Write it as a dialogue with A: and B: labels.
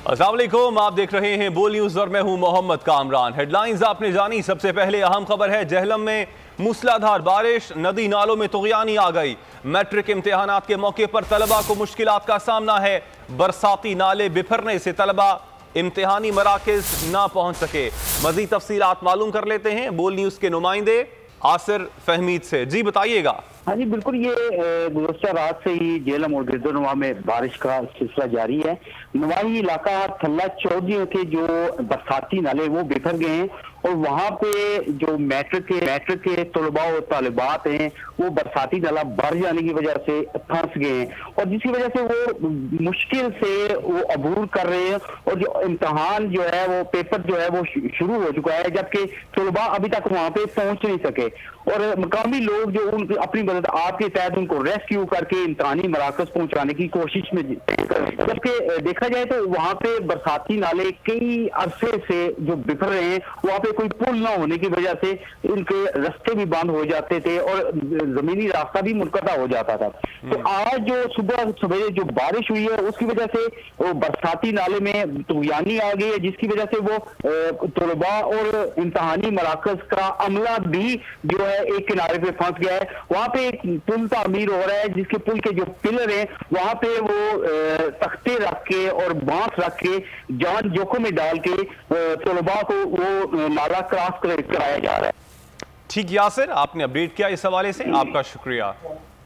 A: अस्सलाम वालेकुम, आप देख रहे हैं बोल न्यूज़ और मैं हूं मोहम्मद कामरान। हेडलाइंस आपने जानी। सबसे पहले अहम खबर है, झेलम में मूसलाधार बारिश, नदी नालों में तुग़यानी आ गई। मैट्रिक इम्तिहानात के मौके पर तलबा को मुश्किलात का सामना है। बरसाती नाले बिफरने से तलबा इम्तिहानी मराकज़ ना पहुंच सके। मज़ीद तफसीलात मालूम कर लेते हैं बोल न्यूज़ के नुमाइंदे आसिर फहमीद से। जी बताइएगा।
B: हाँ जी बिल्कुल, ये गुज़श्ता रात से ही झेलम और गिरदोनवा में बारिश का सिलसिला जारी है। नवाही इलाका थल्ला चौधरी के जो बरसाती नाले वो बिखर गए हैं और वहाँ पे जो मैट्रिक के तलबा और तालिबात हैं वो बरसाती नाला भर जाने की वजह से फंस गए हैं और जिसकी वजह से वो मुश्किल से वो अबूर कर रहे हैं और जो इम्तहान जो है वो पेपर जो है वो शुरू हो चुका है, जबकि तलबा अभी तक वहाँ पे पहुँच नहीं सके और मकामी लोग जो उन अपनी मदद आपके तहत उनको रेस्क्यू करके इम्तहानी मराकज पहुँचाने की कोशिश में, जबकि देखा जाए तो वहाँ पे बरसाती नाले कई अरसे से जो बिखर रहे हैं, वहाँ पे कोई पुल ना होने की वजह से इनके रास्ते भी बंद हो जाते थे और जमीनी रास्ता भी मुनक़ता हो जाता था। तो आज जो सुबह सवेरे जो बारिश हुई है उसकी वजह से वो बरसाती नाले में तुग़यानी आ गई है, जिसकी वजह से वो तलबा और इम्तहानी मराकज का अमला भी जो है एक किनारे पे फंस गया है। वहाँ पे एक पुल तामीर हो रहा है जिसके पुल के जो पिलर हैं वहाँ पे वो तख्ते रख के और बांस रख के जान जोखिम में डाल के तलबा को वो नाला क्रॉस कराया जा रहा है।
A: ठीक यासिर, आपने अपडेट किया इस हवाले से, आपका शुक्रिया।